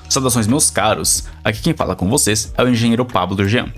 Saudações meus caros, aqui quem fala com vocês é o engenheiro Pablo Durjean.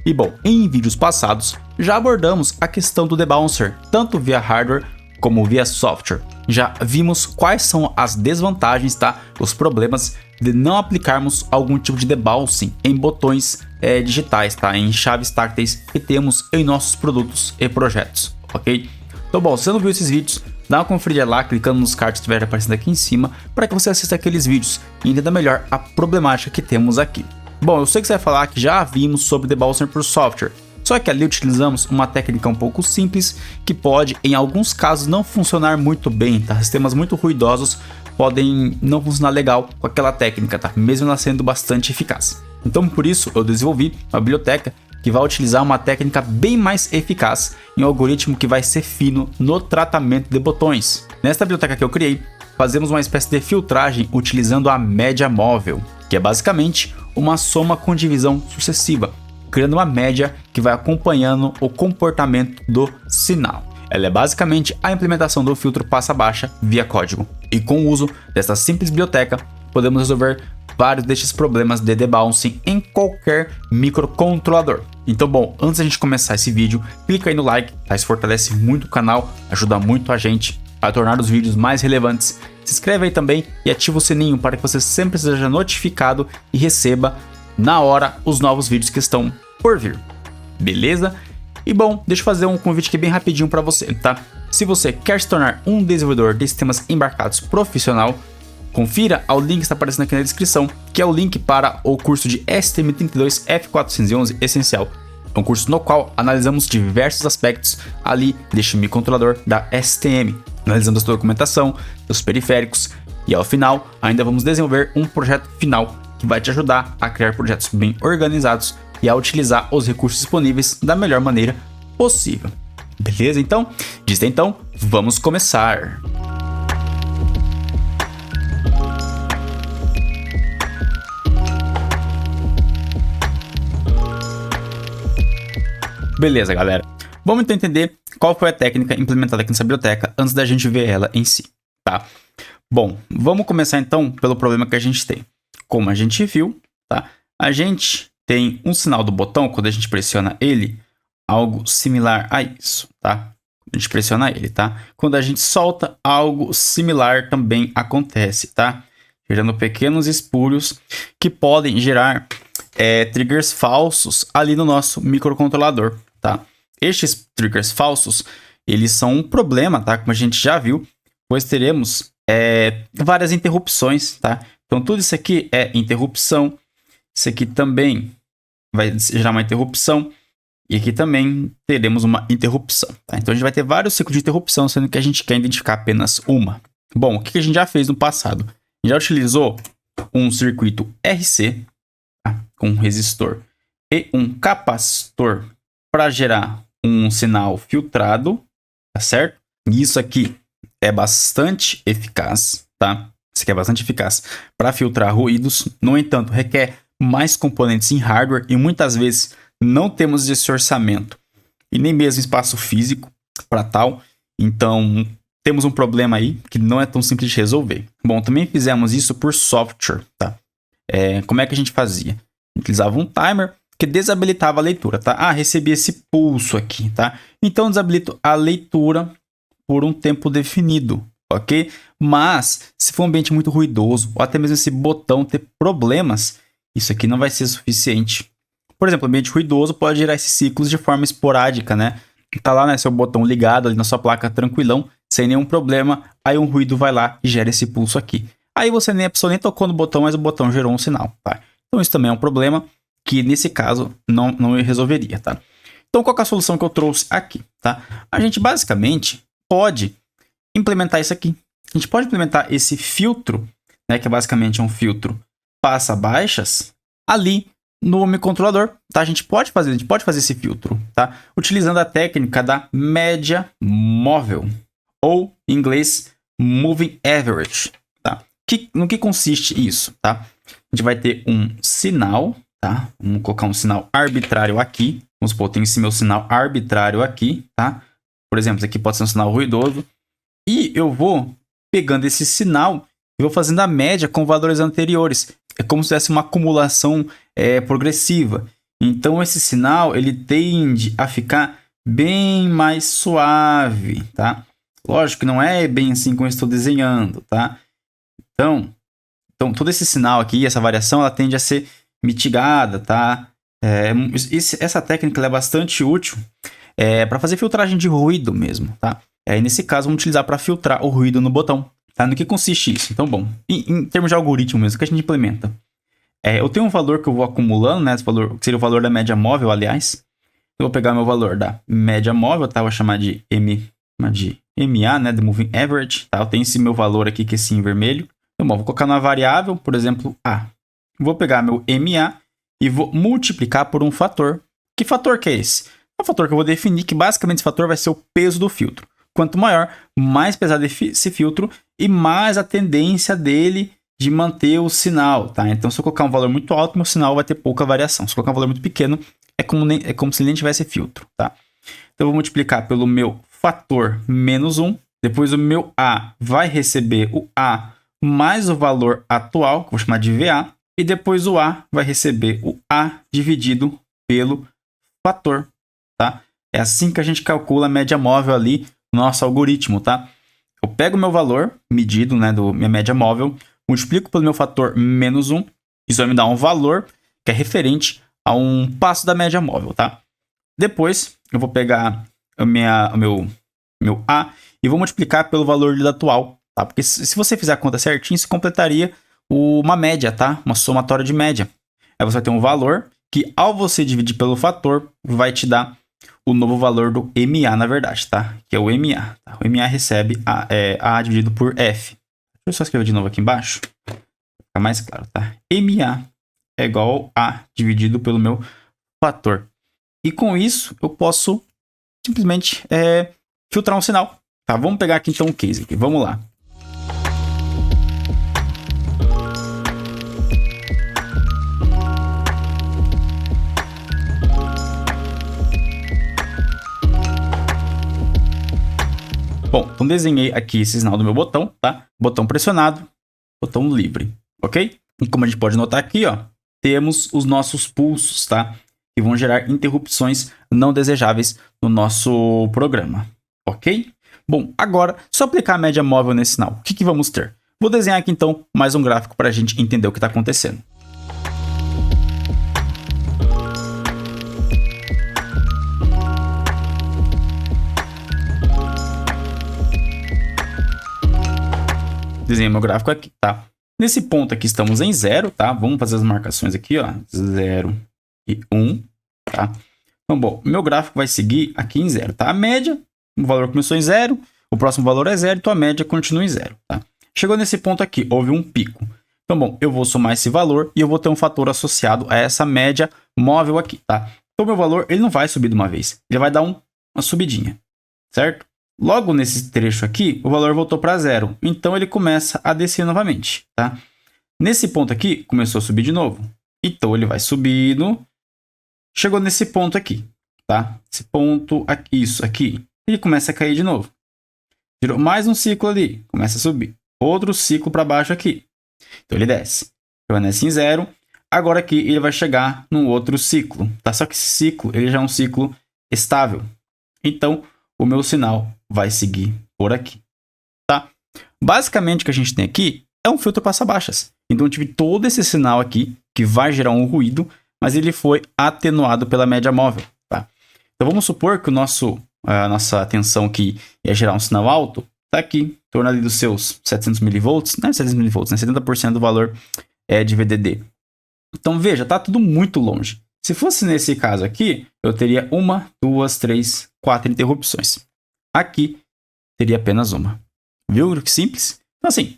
E bom, em vídeos passados já abordamos a questão do debouncer, tanto via hardware como via software. Já vimos quais são as desvantagens, tá? Os problemas de não aplicarmos algum tipo de debouncing em botões digitais, tá? Em chaves tácteis que temos em nossos produtos e projetos, ok? Então bom, se você não viu esses vídeos, dá uma conferida lá clicando nos cards que estiver aparecendo aqui em cima para que você assista aqueles vídeos e entenda melhor a problemática que temos aqui. Bom, eu sei que você vai falar que já vimos sobre debouncer por software, só que ali utilizamos uma técnica um pouco simples que pode, em alguns casos, não funcionar muito bem, tá? Sistemas muito ruidosos podem não funcionar legal com aquela técnica, tá? Mesmo ela sendo bastante eficaz. Então, por isso, eu desenvolvi uma biblioteca que vai utilizar uma técnica bem mais eficaz em um algoritmo que vai ser fino no tratamento de botões. Nesta biblioteca que eu criei, fazemos uma espécie de filtragem utilizando a média móvel, que é basicamente uma soma com divisão sucessiva, criando uma média que vai acompanhando o comportamento do sinal. Ela é basicamente a implementação do filtro passa-baixa via código. E com o uso dessa simples biblioteca, podemos resolver vários destes problemas de debouncing em qualquer microcontrolador. Então bom, antes da gente começar esse vídeo, clica aí no like, tá? Isso fortalece muito o canal, ajuda muito a gente a tornar os vídeos mais relevantes. Se inscreve aí também e ativa o sininho para que você sempre seja notificado e receba na hora os novos vídeos que estão por vir, beleza? E bom, deixa eu fazer um convite aqui bem rapidinho para você, tá? Se você quer se tornar um desenvolvedor de sistemas embarcados profissional, confira ao link que está aparecendo aqui na descrição, que é o link para o curso de STM32 F411 Essencial. É um curso no qual analisamos diversos aspectos ali deste microcontrolador da STM. Analisamos a sua documentação, os periféricos e ao final ainda vamos desenvolver um projeto final que vai te ajudar a criar projetos bem organizados e a utilizar os recursos disponíveis da melhor maneira possível. Beleza? Então, vamos começar! Beleza, galera. Vamos então entender qual foi a técnica implementada aqui nessa biblioteca antes da gente ver ela em si, tá? Bom, vamos começar então pelo problema que a gente tem. Como a gente viu, tá? A gente tem um sinal do botão, quando a gente pressiona ele, algo similar a isso, tá? A gente pressiona ele, tá? Quando a gente solta, algo similar também acontece, tá? Gerando pequenos espúrios que podem gerar triggers falsos ali no nosso microcontrolador, tá? Estes triggers falsos, eles são um problema, tá? Como a gente já viu, pois teremos várias interrupções, tá? Então, tudo isso aqui é interrupção. Isso aqui também vai gerar uma interrupção. E aqui também teremos uma interrupção, tá? Então, a gente vai ter vários ciclos de interrupção, sendo que a gente quer identificar apenas uma. Bom, o que a gente já fez no passado? A gente já utilizou um circuito RC, tá? Com um resistor e um capacitor para gerar um sinal filtrado, tá certo? E isso aqui é bastante eficaz, tá? Isso aqui é bastante eficaz para filtrar ruídos. No entanto, requer mais componentes em hardware e muitas vezes não temos esse orçamento e nem mesmo espaço físico para tal. Então, temos um problema aí que não é tão simples de resolver. Bom, também fizemos isso por software, tá? Como é que a gente fazia? Utilizava um timer que desabilitava a leitura, tá? Ah, recebi esse pulso aqui, tá? Então, desabilito a leitura por um tempo definido, ok? Mas, se for um ambiente muito ruidoso, ou até mesmo esse botão ter problemas, isso aqui não vai ser suficiente. Por exemplo, ambiente ruidoso pode gerar esses ciclos de forma esporádica, né? Tá lá, né, seu botão ligado ali na sua placa tranquilão, sem nenhum problema, aí um ruído vai lá e gera esse pulso aqui. Aí a pessoa nem tocou no botão, mas o botão gerou um sinal, tá? Então isso também é um problema que nesse caso não resolveria, tá? Então qual que é a solução que eu trouxe aqui, tá? A gente basicamente pode implementar isso aqui. A gente pode implementar esse filtro, né, que basicamente é um filtro passa-baixas, ali no microcontrolador, tá? A gente pode fazer esse filtro, tá? Utilizando a técnica da média móvel, ou em inglês, moving average, tá? No que consiste isso, tá? A gente vai ter um sinal, tá? Vamos colocar um sinal arbitrário aqui. Vamos supor, tem esse meu sinal arbitrário aqui, tá? Por exemplo, esse aqui pode ser um sinal ruidoso. E eu vou pegando esse sinal e vou fazendo a média com valores anteriores. É como se tivesse uma acumulação progressiva. Então, esse sinal ele tende a ficar bem mais suave, tá? Lógico que não é bem assim como eu estou desenhando, tá? Então todo esse sinal aqui, essa variação, ela tende a ser mitigada, tá? Essa técnica é bastante útil para fazer filtragem de ruído mesmo, tá? Aí, nesse caso, vamos utilizar para filtrar o ruído no botão. Tá? No que consiste isso? Então, bom, em termos de algoritmo mesmo, o que a gente implementa? Eu tenho um valor que eu vou acumulando, né? Esse valor, que seria o valor da média móvel, aliás. Eu vou pegar meu valor da média móvel, tá? Vou chamar de MA, né? The Moving Average, tá? Eu tenho esse meu valor aqui, que é esse em vermelho. Então, bom, vou colocar numa variável, por exemplo, A. Vou pegar meu MA e vou multiplicar por um fator. Que fator que é esse? É um fator que eu vou definir, que basicamente esse fator vai ser o peso do filtro. Quanto maior, mais pesado esse filtro e mais a tendência dele de manter o sinal, tá? Então, se eu colocar um valor muito alto, meu sinal vai ter pouca variação. Se eu colocar um valor muito pequeno, é como se nem tivesse filtro, tá? Então, eu vou multiplicar pelo meu fator menos 1. Depois, o meu A vai receber o A mais o valor atual, que eu vou chamar de VA. E depois, o A vai receber o A dividido pelo fator, tá? É assim que a gente calcula a média móvel ali no nosso algoritmo, tá? Eu pego o meu valor medido, né, minha média móvel, multiplico pelo meu fator menos 1, isso vai me dar um valor que é referente a um passo da média móvel, tá? Depois, eu vou pegar o meu A e vou multiplicar pelo valor dele atual, tá? Porque se você fizer a conta certinho, isso completaria uma média, tá? Uma somatória de média. Aí você vai ter um valor que, ao você dividir pelo fator, vai te dar o novo valor do MA, na verdade, tá? Que é o MA. Tá? O MA recebe A dividido por F. Deixa eu só escrever de novo aqui embaixo. Pra ficar mais claro, tá? MA é igual a A dividido pelo meu fator. E com isso, eu posso simplesmente filtrar um sinal. Tá? Vamos pegar aqui então um case aqui. Vamos lá. Bom, então desenhei aqui esse sinal do meu botão, tá? Botão pressionado, botão livre, ok? E como a gente pode notar aqui, ó, temos os nossos pulsos, tá? Que vão gerar interrupções não desejáveis no nosso programa, ok? Bom, agora, só aplicar a média móvel nesse sinal, o que vamos ter? Vou desenhar aqui então mais um gráfico para a gente entender o que está acontecendo. Desenhei meu gráfico aqui, tá? Nesse ponto aqui estamos em 0, tá? Vamos fazer as marcações aqui, ó. 0 e 1, tá? Então, bom, meu gráfico vai seguir aqui em 0, tá? A média, o valor começou em 0, o próximo valor é 0, então a média continua em 0, tá? Chegou nesse ponto aqui, houve um pico. Então, bom, eu vou somar esse valor e eu vou ter um fator associado a essa média móvel aqui, tá? Então, meu valor, ele não vai subir de uma vez, ele vai dar uma subidinha, certo? Logo nesse trecho aqui, o valor voltou para 0. Então, ele começa a descer novamente, tá? Nesse ponto aqui, começou a subir de novo. Então, ele vai subindo. Chegou nesse ponto aqui, tá? Esse ponto aqui, isso aqui. Ele começa a cair de novo. Girou mais um ciclo ali, começa a subir. Outro ciclo para baixo aqui. Então, ele desce. Permanece em 0. Agora aqui, ele vai chegar num outro ciclo, tá? Só que esse ciclo, ele já é um ciclo estável. Então, o meu sinal vai seguir por aqui, tá? Basicamente, o que a gente tem aqui é um filtro passa-baixas. Então, eu tive todo esse sinal aqui, que vai gerar um ruído, mas ele foi atenuado pela média móvel, tá? Então, vamos supor que a nossa tensão aqui ia gerar um sinal alto, tá aqui, em torno ali dos seus 700 mV, né? 700 mV, né? 70% do valor de VDD. Então, veja, tá tudo muito longe. Se fosse nesse caso aqui, eu teria 1, 2, 3, 4 interrupções. Aqui, teria apenas uma. Viu que simples? Então, assim,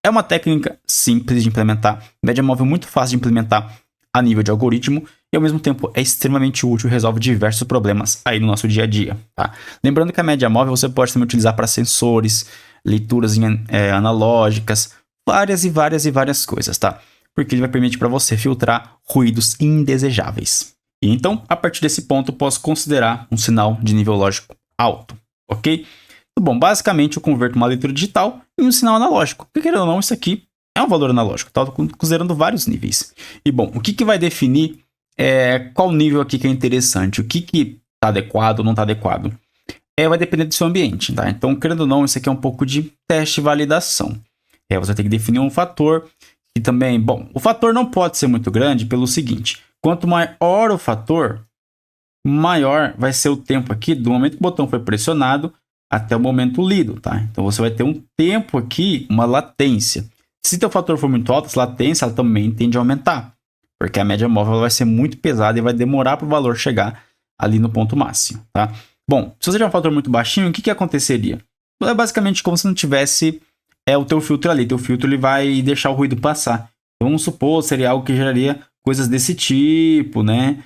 é uma técnica simples de implementar, média móvel muito fácil de implementar a nível de algoritmo e, ao mesmo tempo, é extremamente útil e resolve diversos problemas aí no nosso dia a dia, tá? Lembrando que a média móvel você pode também utilizar para sensores, leituras analógicas, várias coisas, tá? Porque ele vai permitir para você filtrar ruídos indesejáveis. E então, a partir desse ponto, eu posso considerar um sinal de nível lógico alto, ok? Bom, basicamente eu converto uma leitura digital e um sinal analógico. Porque, querendo ou não, isso aqui é um valor analógico, tá? Eu tô considerando vários níveis. E, bom, o que vai definir qual nível aqui que é interessante? O que tá adequado ou não tá adequado? Vai depender do seu ambiente, tá? Então, querendo ou não, isso aqui é um pouco de teste e validação. Você tem que definir um fator e também, bom, o fator não pode ser muito grande pelo seguinte, quanto maior o fator, maior vai ser o tempo aqui do momento que o botão foi pressionado até o momento lido, tá? Então, você vai ter um tempo aqui, uma latência. Se teu fator for muito alto, essa latência ela também tende a aumentar, porque a média móvel vai ser muito pesada e vai demorar para o valor chegar ali no ponto máximo, tá? Bom, se você tiver um fator muito baixinho, o que aconteceria? É basicamente como se não tivesse o teu filtro ali. Teu filtro ele vai deixar o ruído passar. Então, vamos supor, seria algo que geraria coisas desse tipo, né?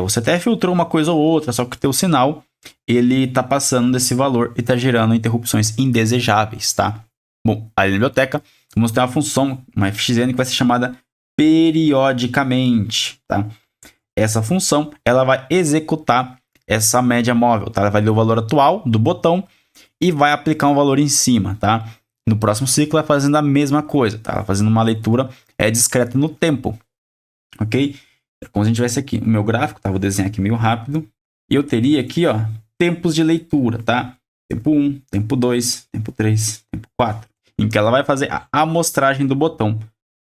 Você até filtrou uma coisa ou outra, só que o teu sinal ele está passando desse valor e está gerando interrupções indesejáveis, tá? Bom, ali na biblioteca, vamos ter uma função, uma fxn, que vai ser chamada periodicamente, tá? Essa função, ela vai executar essa média móvel, tá? Ela vai ler o valor atual do botão e vai aplicar um valor em cima, tá? No próximo ciclo, vai fazendo a mesma coisa, tá? Fazendo uma leitura discreta no tempo, ok? Como a gente tivesse aqui o meu gráfico, tá? Vou desenhar aqui meio rápido. E eu teria aqui, ó, tempos de leitura, tá? Tempo 1, tempo 2, tempo 3, tempo 4. Em que ela vai fazer a amostragem do botão.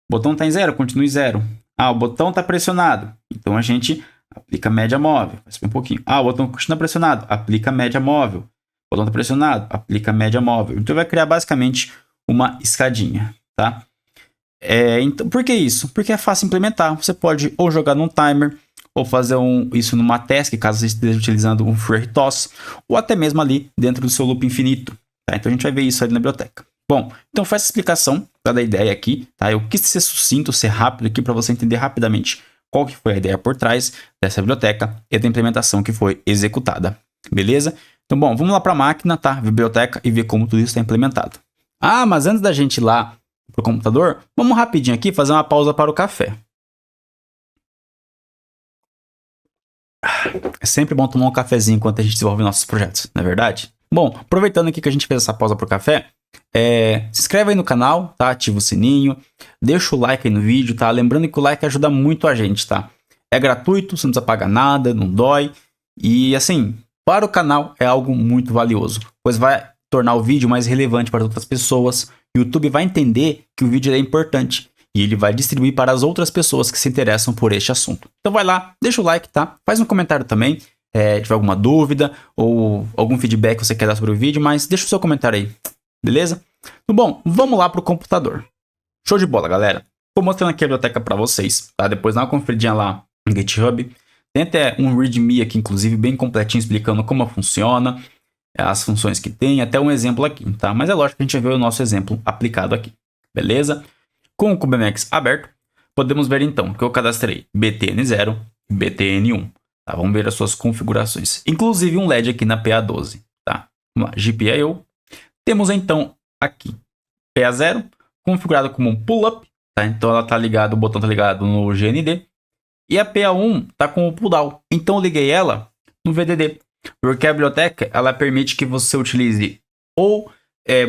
O botão está em 0, continue 0. O botão está pressionado. Então, a gente aplica a média móvel. Vai subir um pouquinho. O botão continua pressionado. Aplica a média móvel. O botão está pressionado. Aplica a média móvel. Então, vai criar basicamente uma escadinha, tá? Então, por que isso? Porque é fácil implementar. Você pode ou jogar num timer, ou fazer isso numa task, caso você esteja utilizando um FreeRTOS, ou até mesmo ali dentro do seu loop infinito. Tá? Então, a gente vai ver isso ali na biblioteca. Bom, então foi essa explicação da ideia aqui, tá? Eu quis ser sucinto, ser rápido aqui para você entender rapidamente qual que foi a ideia por trás dessa biblioteca e da implementação que foi executada, beleza? Então, bom, vamos lá para a máquina, tá? Biblioteca e ver como tudo isso está implementado. Mas antes da gente ir lá pro computador, vamos rapidinho aqui fazer uma pausa para o café. É sempre bom tomar um cafezinho enquanto a gente desenvolve nossos projetos, não é verdade? Bom, aproveitando aqui que a gente fez essa pausa para o café, se inscreve aí no canal, tá? Ativa o sininho, deixa o like aí no vídeo, tá? Lembrando que o like ajuda muito a gente, tá? É gratuito, você não precisa pagar nada, não dói. E assim, para o canal é algo muito valioso, pois vai tornar o vídeo mais relevante para outras pessoas. O YouTube vai entender que o vídeo é importante e ele vai distribuir para as outras pessoas que se interessam por este assunto. Então vai lá, deixa o like, tá? Faz um comentário também, se tiver alguma dúvida ou algum feedback que você quer dar sobre o vídeo, mas deixa o seu comentário aí. Beleza? Bom, vamos lá para o computador. Show de bola, galera. Estou mostrando aqui a biblioteca para vocês, tá? Depois dá uma conferidinha lá no GitHub. Tem até um README aqui, inclusive, bem completinho, explicando como funciona, as funções que tem, até um exemplo aqui, tá? Mas é lógico que a gente vai ver o nosso exemplo aplicado aqui, beleza? Com o Kubernetes aberto, podemos ver então que eu cadastrei BTN0 e BTN1, tá? Vamos ver as suas configurações. Inclusive um LED aqui na PA12, tá? Vamos lá, GPIO. Temos então aqui PA0 configurado como um pull-up, tá? Então ela tá ligada, o botão tá ligado no GND. E a PA1 tá com o pull-down. Então eu liguei ela no VDD, porque a biblioteca ela permite que você utilize ou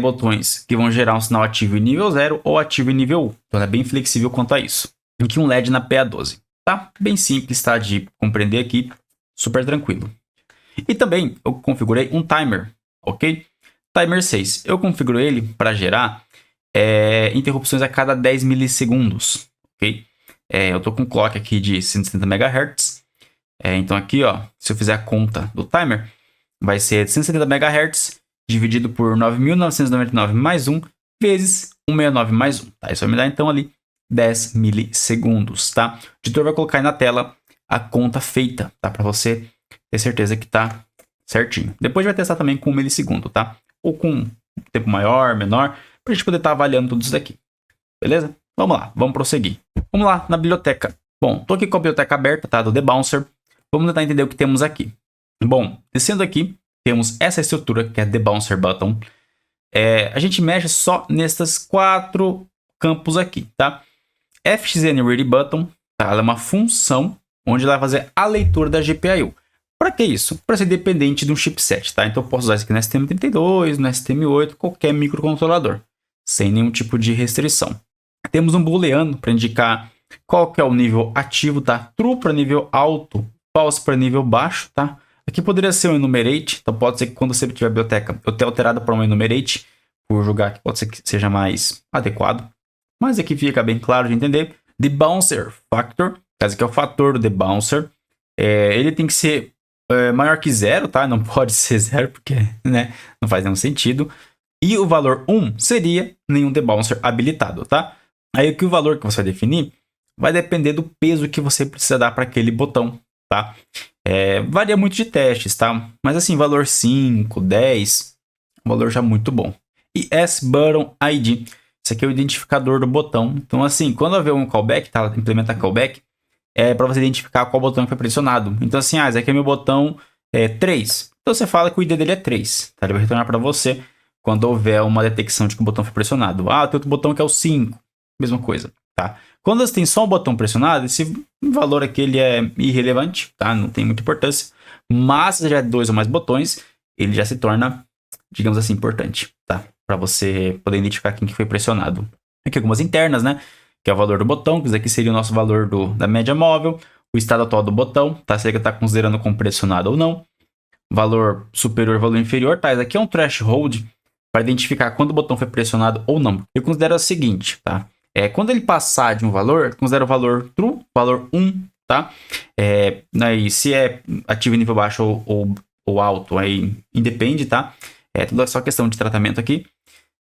botões que vão gerar um sinal ativo em nível 0 ou ativo em nível 1. Então ela é bem flexível quanto a isso. Aqui um LED na PA12, tá? Bem simples, tá? De compreender aqui, super tranquilo. E também eu configurei um timer, ok? Timer 6, eu configuro ele para gerar interrupções a cada 10 milissegundos, ok? Eu tô com um clock aqui de 170 MHz. Então aqui, ó, se eu fizer a conta do timer, vai ser 170 MHz dividido por 9.999 mais 1 vezes 169 mais 1. Tá? Isso vai me dar então ali 10 milissegundos, tá? O editor vai colocar aí na tela a conta feita, tá? Para você ter certeza que tá certinho. Depois vai testar também com 1 milissegundo, tá? Ou com tempo maior, menor, para a gente poder estar avaliando tudo isso daqui. Beleza? Vamos lá, vamos prosseguir. Vamos lá na biblioteca. Bom, tô aqui com a biblioteca aberta, tá? Do Debouncer. Vamos tentar entender o que temos aqui. Bom, descendo aqui, temos essa estrutura que é Debouncer Button. A gente mexe só nesses 4 campos aqui, tá? FXN Ready Button, tá? Ela é uma função onde ela vai fazer a leitura da GPIO. Para que isso? Para ser dependente de um chipset, tá? Então eu posso usar isso aqui no STM32, no STM8, qualquer microcontrolador, sem nenhum tipo de restrição. Temos um booleano para indicar qual que é o nível ativo, tá? True para nível alto, false para nível baixo, tá? Aqui poderia ser um enumerate, então pode ser que quando você tiver a biblioteca, eu tenha alterado para um enumerate, por julgar que pode ser que seja mais adequado. Mas aqui fica bem claro de entender. The bouncer factor, caso que é o fator do the bouncer, ele tem que ser maior que 0, tá? Não pode ser 0 porque, né, não faz nenhum sentido. E o valor 1 seria nenhum the bouncer habilitado, tá? Aí o valor que você vai definir vai depender do peso que você precisa dar para aquele botão, tá? Varia muito de testes, tá? Mas assim, valor 5, 10, um valor já muito bom. E S-Button ID, isso aqui é o identificador do botão. Então assim, quando haver um callback, tá? Implementa callback, é para você identificar qual botão que foi pressionado. Então assim, esse aqui é meu botão 3. Então você fala que o ID dele é 3, tá? Ele vai retornar para você quando houver uma detecção de que o botão foi pressionado. Tem outro botão que é o 5, mesma coisa, tá? Quando você tem só um botão pressionado, esse valor aqui ele é irrelevante, tá? Não tem muita importância. Mas se já é 2 ou mais botões, ele já se torna, digamos assim, importante, tá? Para você poder identificar quem que foi pressionado. Aqui algumas internas, né? Que é o valor do botão, que isso aqui seria o nosso valor da média móvel. O estado atual do botão, tá? Se ele está considerando como pressionado ou não. Valor superior, valor inferior, tá? Isso aqui é um threshold para identificar quando o botão foi pressionado ou não. Eu considero o seguinte, tá? Quando ele passar de um valor, considero o valor true, valor 1, tá? E se é ativo em nível baixo ou alto, aí independe, tá? Tudo é só questão de tratamento aqui.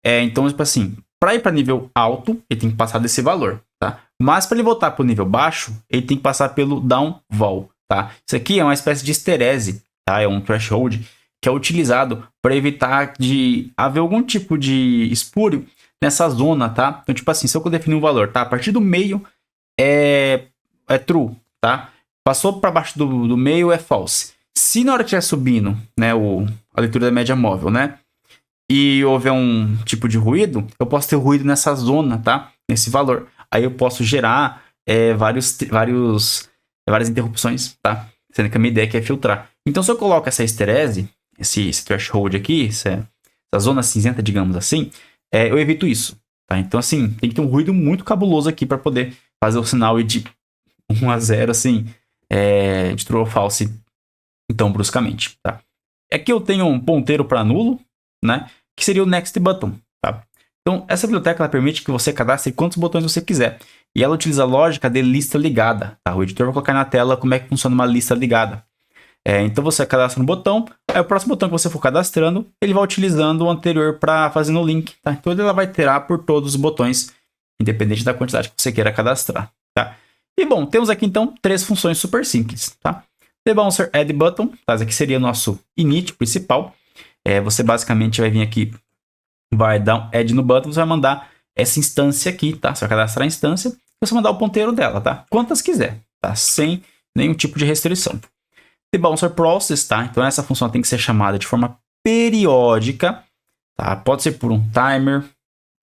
Então, tipo assim, para ir para nível alto, ele tem que passar desse valor, tá? Mas para ele voltar para o nível baixo, ele tem que passar pelo downval, tá? Isso aqui é uma espécie de esterese, tá? É um threshold que é utilizado para evitar de haver algum tipo de espúrio nessa zona, tá? Então, tipo assim, se eu definir um valor, tá? A partir do meio é true, tá? Passou para baixo do meio é false. Se na hora que estiver subindo, né, a leitura da média móvel, né? E houver um tipo de ruído, eu posso ter ruído nessa zona, tá? Nesse valor. Aí eu posso gerar várias interrupções, tá? Sendo que a minha ideia aqui é filtrar. Então, se eu coloco essa esterese, esse threshold aqui, essa zona cinzenta, digamos assim, eu evito isso, tá? Então, assim, tem que ter um ruído muito cabuloso aqui para poder fazer o sinal de 1 a 0, assim, de true ou false, então, bruscamente, tá? Aqui eu tenho um ponteiro para nulo, né? Que seria o next button, tá? Então, essa biblioteca ela permite que você cadastre quantos botões você quiser. E ela utiliza a lógica de lista ligada, tá? O editor vai colocar na tela como é que funciona uma lista ligada. Então, você cadastra no botão, aí o próximo botão que você for cadastrando, ele vai utilizando o anterior para fazer no link, tá? Então, ela vai iterar por todos os botões, independente da quantidade que você queira cadastrar, tá? E, bom, temos aqui, então, 3 funções super simples, tá? The Bouncer Add Button, tá? Esse aqui seria o nosso init principal. Você basicamente vai vir aqui, vai dar um add no button, você vai mandar essa instância aqui, tá? Você vai cadastrar a instância, você vai mandar o ponteiro dela, tá? Quantas quiser, tá? Sem nenhum tipo de restrição. The Bouncer Process, tá? Então essa função tem que ser chamada de forma periódica, tá? Pode ser por um timer,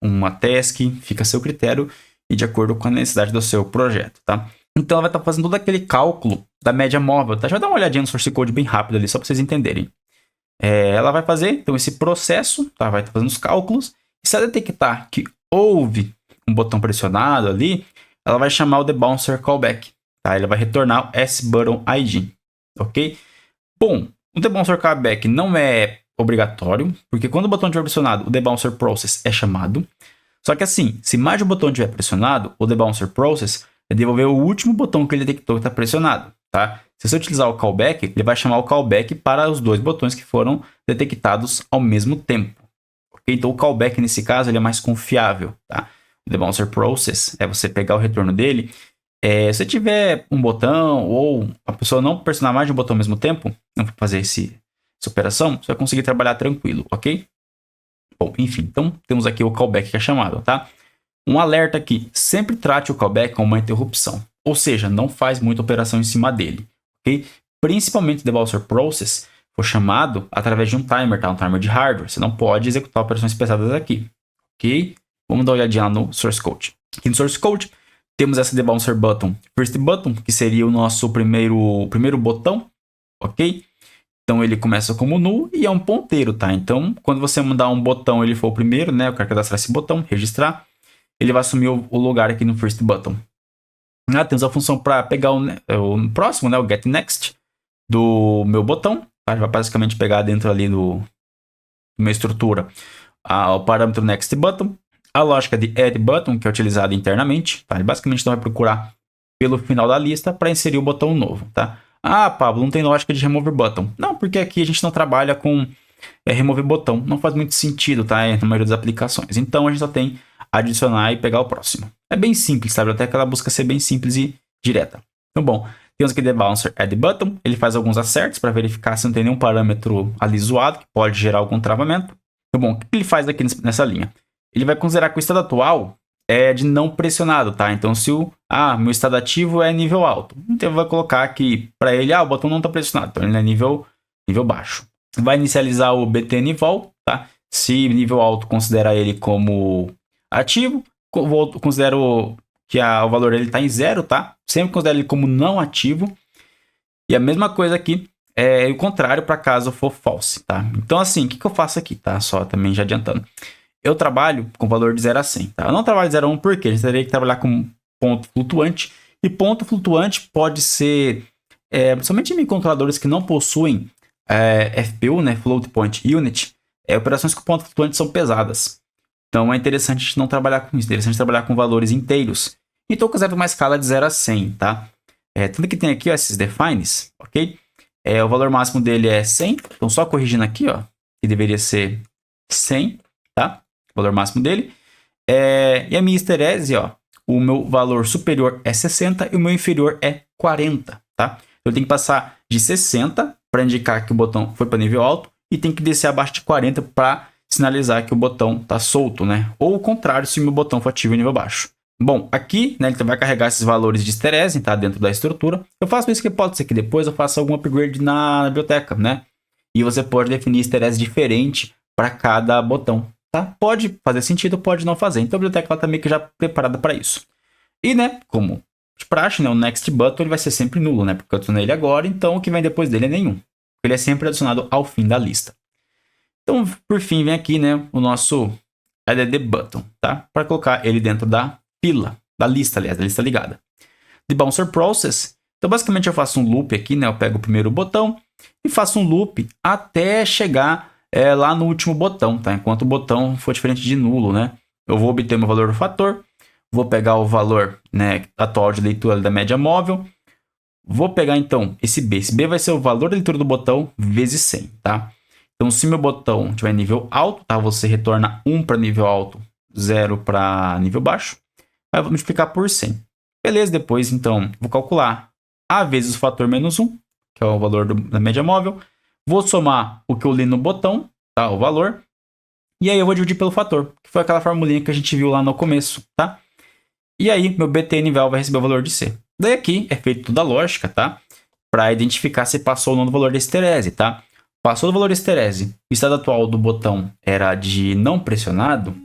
uma task, fica a seu critério e de acordo com a necessidade do seu projeto, tá? Então ela vai estar fazendo todo aquele cálculo da média móvel, tá? Já dar uma olhadinha no source code bem rápido ali, só para vocês entenderem. Ela vai fazer, então, esse processo, tá? Vai estar fazendo os cálculos. E se ela detectar que houve um botão pressionado ali, ela vai chamar o The Bouncer Callback, tá? Ele vai retornar o S-Button ID, ok? Bom, o The Bouncer Callback não é obrigatório, porque quando o botão estiver pressionado, o The Bouncer Process é chamado. Só que assim, se mais de um botão estiver pressionado, o The Bouncer Process vai devolver o último botão que ele detectou que está pressionado, tá? Se você utilizar o callback, ele vai chamar o callback para os 2 botões que foram detectados ao mesmo tempo. Okay? Então, o callback, nesse caso, ele é mais confiável. Tá? O The Bouncer Process é você pegar o retorno dele. Se você tiver um botão ou a pessoa não pressionar mais de um botão ao mesmo tempo, não fazer essa operação, você vai conseguir trabalhar tranquilo, ok? Bom, enfim, então temos aqui o callback que é chamado, tá? Um alerta aqui, sempre trate o callback como uma interrupção. Ou seja, não faz muita operação em cima dele. Okay? Principalmente o The Bouncer Process foi chamado através de um timer, tá? Um timer de hardware. Você não pode executar operações pesadas aqui. Ok? Vamos dar uma olhadinha lá no source code. Aqui no source code temos essa The Bouncer Button First Button, que seria o nosso primeiro botão. Ok? Então ele começa como null e é um ponteiro, tá? Então quando você mandar um botão, ele for o primeiro, né? Eu quero cadastrar esse botão, registrar. Ele vai assumir o lugar aqui no first button. Temos a função para pegar o próximo, né? O get next do meu botão. Tá? Vai basicamente pegar dentro ali do minha estrutura o parâmetro next button. A lógica de add button, que é utilizada internamente. Tá? Ele basicamente vai procurar pelo final da lista para inserir o botão novo. Tá? Ah, Pablo, não tem lógica de remove button. Não, porque aqui a gente não trabalha com remover botão. Não faz muito sentido, tá? Na maioria das aplicações. Então a gente só tem adicionar e pegar o próximo. É bem simples, sabe? Até que ela busca ser bem simples e direta. Então, bom, temos aqui the bouncer add button. Ele faz alguns acertos para verificar se não tem nenhum parâmetro ali zoado que pode gerar algum travamento. Então, bom, o que ele faz aqui nessa linha? Ele vai considerar que o estado atual é de não pressionado, tá? Então, se meu estado ativo é nível alto, então vai colocar aqui para ele, o botão não está pressionado, então ele é nível baixo. Vai inicializar o btn vol, tá? Se nível alto considera ele como ativo, considero que o valor dele está em 0, tá? Sempre considero ele como não ativo. E a mesma coisa aqui é o contrário para caso for false, tá? Então, assim, o que eu faço aqui, tá? Só também já adiantando. Eu trabalho com valor de 0 a 100, tá? Eu não trabalho de 0 a 1 porque a gente teria que trabalhar com ponto flutuante. E ponto flutuante pode ser, somente em controladores que não possuem FPU, né? Float Point Unit. Operações com ponto flutuante são pesadas. Então é interessante a gente não trabalhar com isso, é interessante trabalhar com valores inteiros. Então eu considero uma escala de 0 a 100, tá? Tanto que tem aqui esses defines, ok? O valor máximo dele é 100, então só corrigindo aqui, ó, que deveria ser 100, tá? O valor máximo dele. E a minha esterese, ó, o meu valor superior é 60 e o meu inferior é 40, tá? Eu tenho que passar de 60 para indicar que o botão foi para nível alto e tem que descer abaixo de 40 para sinalizar que o botão está solto, né? Ou o contrário, se o meu botão for ativo em nível baixo. Bom, aqui, né, ele vai carregar esses valores de esterese, tá? Dentro da estrutura. Eu faço isso que pode ser que depois eu faça algum upgrade na biblioteca, né? E você pode definir esterese diferente para cada botão, tá? Pode fazer sentido, pode não fazer. Então a biblioteca está meio que já preparada para isso. E, né, como de praxe, né, o next button ele vai ser sempre nulo, né? Porque eu adicionei ele agora, então o que vem depois dele é nenhum. Ele é sempre adicionado ao fim da lista. Então, por fim, vem aqui, né, o nosso add button, tá? Para colocar ele dentro da fila, da lista, aliás, da lista ligada. The bouncer process. Então, basicamente, eu faço um loop aqui, né? Eu pego o primeiro botão e faço um loop até chegar lá no último botão, tá? Enquanto o botão for diferente de nulo, né? Eu vou obter meu valor do fator, vou pegar o valor, né, atual de leitura da média móvel, vou pegar, então, esse B. Esse B vai ser o valor da leitura do botão vezes 100, tá? Então, se meu botão tiver nível alto, tá? Você retorna 1 para nível alto, 0 para nível baixo. Vai multiplicar por 100. Beleza, depois, então, vou calcular A vezes o fator menos 1, que é o valor da média móvel. Vou somar o que eu li no botão, tá? O valor. E aí eu vou dividir pelo fator, que foi aquela formulinha que a gente viu lá no começo, tá? E aí, meu btn-val vai receber o valor de C. Daí aqui é feito toda a lógica, tá? Para identificar se passou ou não do valor da esterese, tá? Passou do valor da esterese, o estado atual do botão era de não pressionado,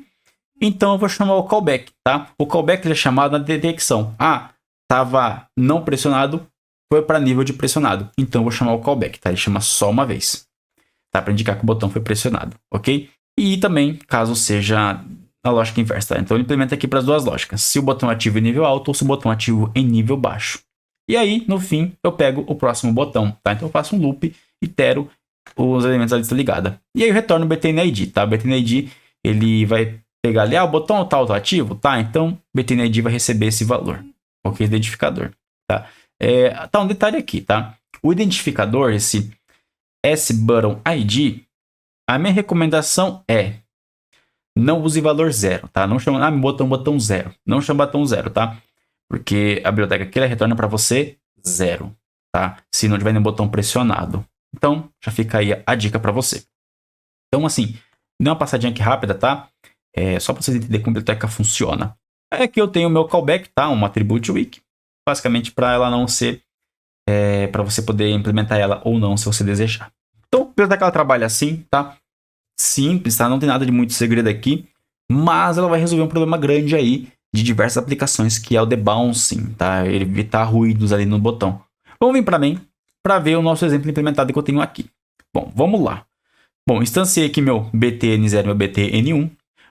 então eu vou chamar o callback, tá? O callback é chamado na detecção. Estava não pressionado, foi para nível de pressionado. Então eu vou chamar o callback, tá? Ele chama só uma vez, tá? Para indicar que o botão foi pressionado, ok? E também, caso seja a lógica inversa, tá? Então ele implementa aqui para as duas lógicas. Se o botão ativo em nível alto ou se o botão ativo em nível baixo. E aí, no fim, eu pego o próximo botão, tá? Então eu faço um loop, itero os elementos da lista ligada. E aí eu retorno o btn-id, tá? O btn-id, ele vai pegar ali, o botão tal tá ativo, tá? Então, o btn-id vai receber esse valor, ok? Identificador, tá? Tá um detalhe aqui, tá? O identificador, esse sButtonID, a minha recomendação é não use valor 0, tá? Não chama, botão 0. Não chama botão 0, tá? Porque a biblioteca aqui, ela retorna para você 0, tá? Se não tiver nenhum botão pressionado. Então, já fica aí a dica para você. Então, assim, dê uma passadinha aqui rápida, tá? Só para vocês entenderem como a biblioteca funciona. Aqui eu tenho o meu callback, tá? Um attribute weak. Basicamente, para ela não ser... para você poder implementar ela ou não, se você desejar. Então, a biblioteca ela trabalha assim, tá? Simples, tá? Não tem nada de muito segredo aqui. Mas ela vai resolver um problema grande aí de diversas aplicações, que é o debouncing, tá? Evitar ruídos ali no botão. Vamos vir para mim, para ver o nosso exemplo implementado que eu tenho aqui. Bom, vamos lá. Bom, instanciei aqui meu btn0 e meu btn1.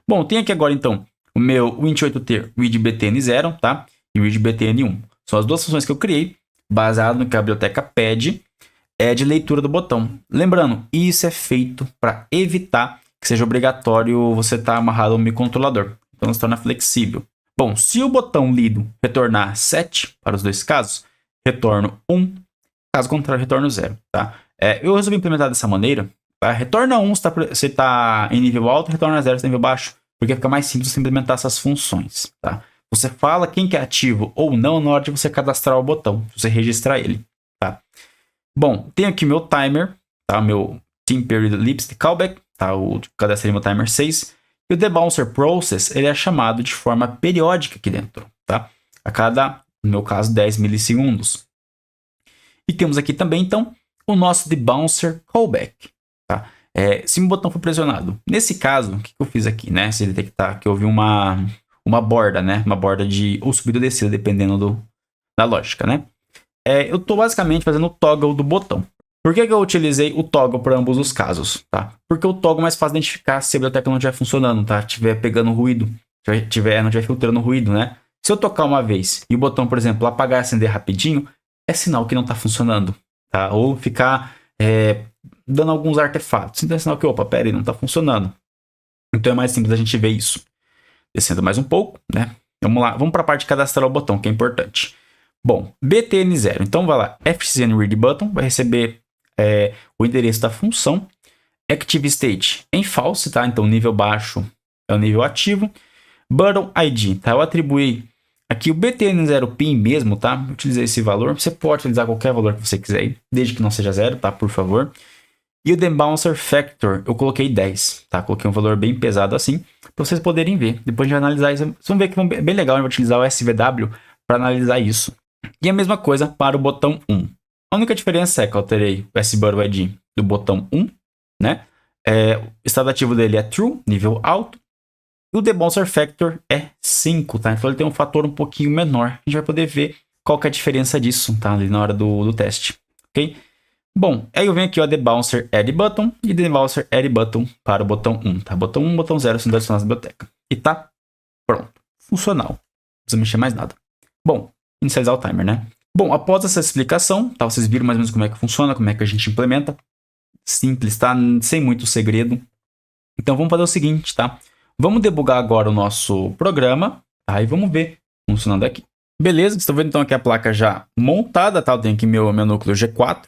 Bom, tem aqui agora, então, o meu Win28T read btn0, tá? E read btn1. São as duas funções que eu criei, baseado no que a biblioteca pede, de leitura do botão. Lembrando, isso é feito para evitar que seja obrigatório você estar amarrado ao microcontrolador. Então, se torna flexível. Bom, se o botão lido retornar 7 para os dois casos, retorno 1. Caso contrário, retorno 0, tá? Eu resolvi implementar dessa maneira. Tá? Retorna 1 se você está em nível alto, retorna 0 se está em nível baixo, porque fica mais simples você implementar essas funções, tá? Você fala quem que é ativo ou não na hora de você cadastrar o botão, você registrar ele, tá? Bom, tem aqui meu timer, tá? Meu Team Period Lipstick Callback, tá? Eu cadastrei meu timer 6. E o debouncer process, ele é chamado de forma periódica aqui dentro, tá? A cada, no meu caso, 10 milissegundos. E temos aqui também, então, o nosso debouncer callback, tá? Se o botão for pressionado. Nesse caso, o que eu fiz aqui, né? Se detectar que houve uma borda, né? Uma borda de ou subida ou descida, dependendo da lógica, né? Eu estou basicamente fazendo o toggle do botão. Por que eu utilizei o toggle para ambos os casos, tá? Porque o toggle é mais fácil de identificar se a biblioteca não estiver funcionando, tá? Estiver pegando ruído, não estiver filtrando ruído, né? Se eu tocar uma vez e o botão, por exemplo, apagar e acender rapidinho, é sinal que não está funcionando, tá? Ou ficar dando alguns artefatos. Então é sinal que, opa, pera aí, não está funcionando. Então é mais simples a gente ver isso. Descendo mais um pouco, né? Vamos lá, vamos para a parte de cadastrar o botão, que é importante. Bom, btn0. Então vai lá, fcn read button, vai receber o endereço da função. Active state em false, tá? Então nível baixo é o nível ativo. Button ID, tá? Eu atribuí aqui o btn0 pin mesmo, tá? Eu utilizei esse valor. Você pode utilizar qualquer valor que você quiser aí, desde que não seja 0, tá? Por favor. E o debouncer factor, eu coloquei 10, tá? Coloquei um valor bem pesado assim, para vocês poderem ver. Depois de analisar isso, vocês vão ver que é bem legal, eu vou utilizar o SVW para analisar isso. E a mesma coisa para o botão 1. A única diferença é que eu alterei o SButton ID do botão 1, né? O estado ativo dele é true, nível alto. E o debouncer factor é 5, tá? Então ele tem um fator um pouquinho menor. A gente vai poder ver qual que é a diferença disso, tá? Ali na hora do teste, ok? Bom, aí eu venho aqui, ó, debouncer add button e debouncer add button para o botão 1, tá? Botão 1, botão 0 são adicionados na biblioteca. E tá pronto. Funcional. Não precisa mexer mais nada. Bom, inicializar o timer, né? Bom, após essa explicação, tá? Vocês viram mais ou menos como é que funciona, como é que a gente implementa. Simples, tá? Sem muito segredo. Então vamos fazer o seguinte, tá? Vamos debugar agora o nosso programa, tá? E vamos ver funcionando aqui. Beleza, estão vendo então aqui a placa já montada, tá? Eu tenho aqui meu núcleo G4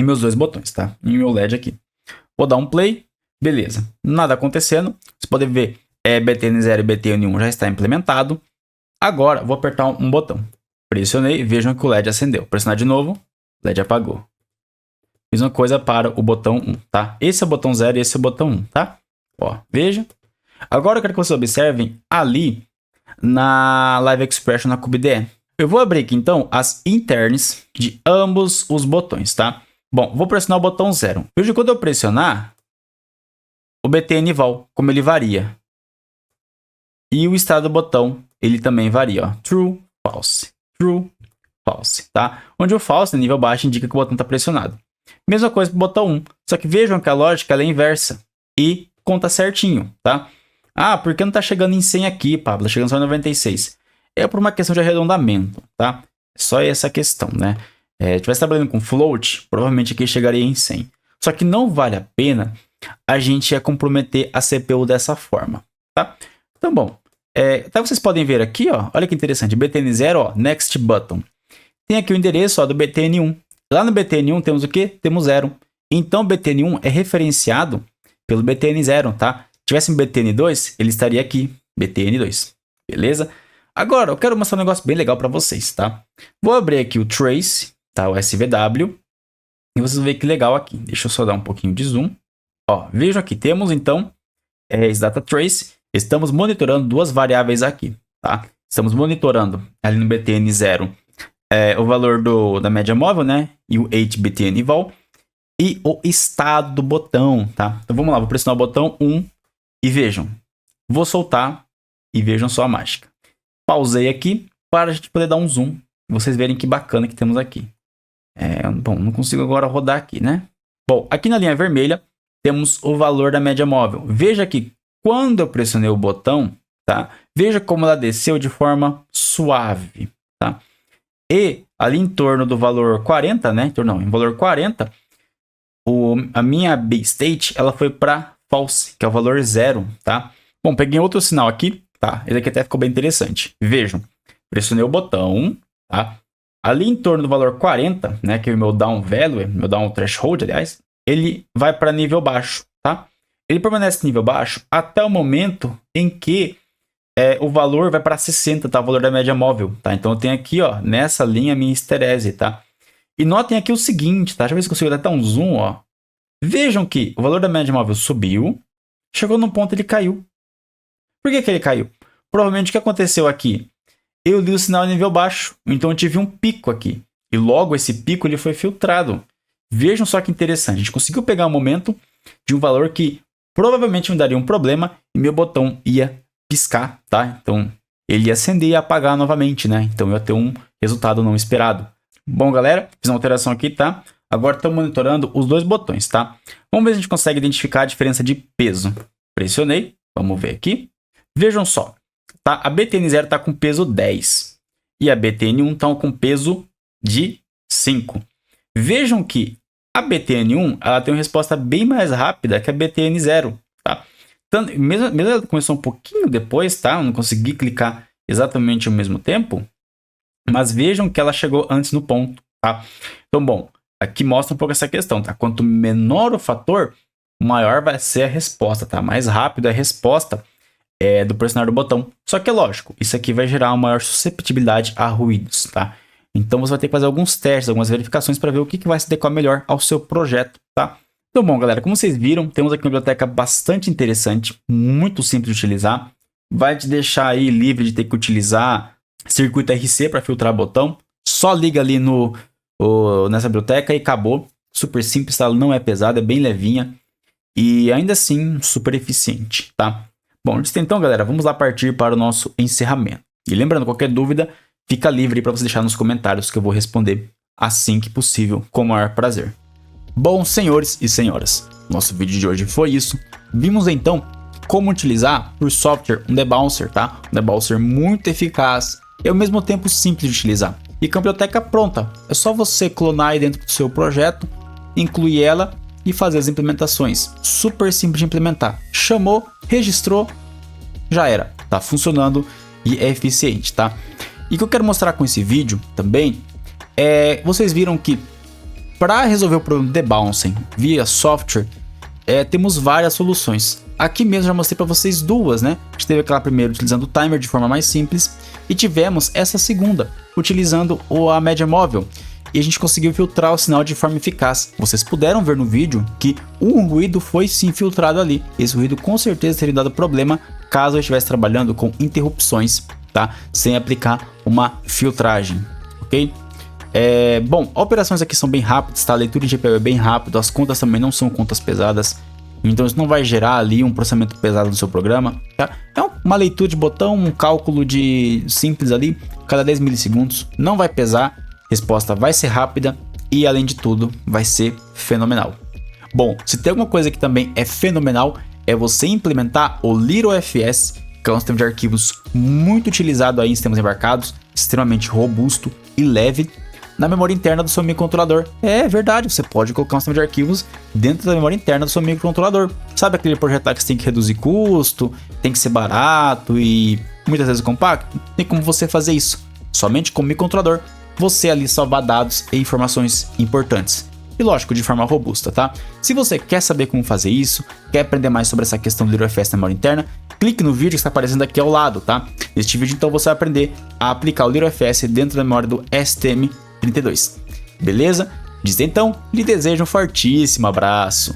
e meus dois botões, tá? E meu LED aqui. Vou dar um play, beleza. Nada acontecendo. Vocês podem ver, btn0 e btn1 já está implementado. Agora, vou apertar um botão. Pressionei, vejam que o LED acendeu. Pressionar de novo, o LED apagou. Mesma coisa para o botão 1, tá? Esse é o botão 0 e esse é o botão 1, tá? Ó, veja. Agora eu quero que vocês observem ali na Live Expression na CubeDE. Eu vou abrir aqui então as interns de ambos os botões, tá? Bom, vou pressionar o botão 0. Veja que quando eu pressionar, o btn val, como ele varia. E o estado do botão, ele também varia, ó. True, false, true, false, tá? Onde o false, no nível baixo, indica que o botão está pressionado. Mesma coisa para o botão 1. Só que vejam que a lógica ela é inversa. E conta certinho, tá? Ah, por que não está chegando em 100 aqui, Pablo? Está chegando só em 96. É por uma questão de arredondamento, tá? Só essa questão, né? Se estivesse trabalhando com float, provavelmente aqui chegaria em 100. Só que não vale a pena a gente comprometer a CPU dessa forma, tá? Então, bom, então vocês podem ver aqui, ó, olha que interessante, btn0, ó, next button. Tem aqui o endereço, ó, do btn1. Lá no btn1 temos o quê? Temos 0. Então, o btn1 é referenciado pelo btn0, tá? Se tivesse um btn2, ele estaria aqui, btn2, beleza? Agora, eu quero mostrar um negócio bem legal para vocês, tá? Vou abrir aqui o trace, tá? O SVW, e vocês vão ver que legal aqui. Deixa eu só dar um pouquinho de zoom. Ó, vejam aqui, temos então esse data trace. Estamos monitorando duas variáveis aqui, tá? Estamos monitorando ali no btn0 o valor da média móvel, né? E o HBTN val e o estado do botão, tá? Então vamos lá, vou pressionar o botão 1 e vejam. Vou soltar e vejam só a mágica. Pausei aqui para a gente poder dar um zoom. Vocês verem que bacana que temos aqui. Bom, não consigo agora rodar aqui, né? Bom, aqui na linha vermelha temos o valor da média móvel. Veja que quando eu pressionei o botão, tá? Veja como ela desceu de forma suave, tá? E ali em torno do valor 40, né? Em valor 40, a minha B-state, ela foi para false, que é o valor 0, tá? Bom, peguei outro sinal aqui, tá? Esse aqui até ficou bem interessante. Vejam, pressionei o botão, tá? Ali em torno do valor 40, né? Que é o meu down value, meu down threshold, aliás, ele vai para nível baixo, tá? Ele permanece nível baixo até o momento em que o valor vai para 60, tá? O valor da média móvel, tá? Então eu tenho aqui, ó, nessa linha minha histerese, tá? E notem aqui o seguinte, tá? Deixa eu ver se consigo dar um zoom, ó. Vejam que o valor da média móvel subiu, chegou num ponto e ele caiu. Por que ele caiu? Provavelmente o que aconteceu aqui? Eu li o sinal em nível baixo, então eu tive um pico aqui. E logo esse pico ele foi filtrado. Vejam só que interessante, a gente conseguiu pegar um momento de um valor que provavelmente me daria um problema e meu botão ia piscar, tá? Então ele ia acender e apagar novamente, né? Então eu ia ter um resultado não esperado. Bom, galera, fiz uma alteração aqui, tá? Agora estamos monitorando os dois botões, tá? Vamos ver se a gente consegue identificar a diferença de peso. Pressionei, vamos ver aqui. Vejam só, tá? A BTN0 está com peso 10 e a BTN1 está com peso de 5. Vejam que a BTN1 ela tem uma resposta bem mais rápida que a BTN0, tá? Tanto, mesmo ela começou um pouquinho depois, tá? Eu não consegui clicar exatamente ao mesmo tempo, mas vejam que ela chegou antes no ponto, tá? Então, bom, aqui mostra um pouco essa questão, tá? Quanto menor o fator, maior vai ser a resposta, tá? Mais rápido a resposta do pressionar do botão. Só que é lógico, isso aqui vai gerar uma maior susceptibilidade a ruídos, tá? Então você vai ter que fazer alguns testes, algumas verificações para ver o que vai se adequar melhor ao seu projeto, tá? Então, bom, galera, como vocês viram, temos aqui uma biblioteca bastante interessante, muito simples de utilizar. Vai te deixar aí livre de ter que utilizar circuito RC para filtrar botão. Só liga ali nessa biblioteca e acabou. Super simples, ela não é pesada, é bem levinha e ainda assim super eficiente, tá? Bom, antes então, galera, vamos lá partir para o nosso encerramento. E lembrando, qualquer dúvida, fica livre para você deixar nos comentários que eu vou responder assim que possível, com o maior prazer. Bom, senhores e senhoras, nosso vídeo de hoje foi isso. Vimos então como utilizar por software um debouncer, tá? Um debouncer muito eficaz e ao mesmo tempo simples de utilizar. E com a biblioteca pronta, é só você clonar aí dentro do seu projeto, incluir ela e fazer as implementações. Super simples de implementar. Chamou, registrou, já era. Tá funcionando e é eficiente, tá? E o que eu quero mostrar com esse vídeo também vocês viram que para resolver o problema de debouncing via software, temos várias soluções. Aqui mesmo já mostrei para vocês duas, né? A gente teve aquela primeira utilizando o timer de forma mais simples e tivemos essa segunda utilizando a média móvel. E a gente conseguiu filtrar o sinal de forma eficaz. Vocês puderam ver no vídeo que um ruído foi sim filtrado ali. Esse ruído com certeza teria dado problema caso eu estivesse trabalhando com interrupções, tá? Sem aplicar uma filtragem, ok? Bom, as operações aqui são bem rápidas, tá? A leitura de GPU é bem rápida, as contas também não são contas pesadas. Então isso não vai gerar ali um processamento pesado no seu programa, tá? É uma leitura de botão, um cálculo simples ali, cada 10 milissegundos. Não vai pesar, resposta vai ser rápida e além de tudo vai ser fenomenal. Bom, se tem alguma coisa que também é fenomenal, é você implementar o LittleFS, que é um sistema de arquivos muito utilizado aí em sistemas embarcados, extremamente robusto e leve, na memória interna do seu microcontrolador. É verdade, você pode colocar um sistema de arquivos dentro da memória interna do seu microcontrolador. Sabe aquele projeto lá que você tem que reduzir custo, tem que ser barato e muitas vezes compacto? Tem como você fazer isso. Somente com o microcontrolador, você ali salvar dados e informações importantes. E lógico, de forma robusta, tá? Se você quer saber como fazer isso, quer aprender mais sobre essa questão do LittleFS na memória interna, clique no vídeo que está aparecendo aqui ao lado, tá? Neste vídeo, então, você vai aprender a aplicar o LittleFS dentro da memória do STM32. Beleza? Diz então, lhe desejo um fortíssimo abraço.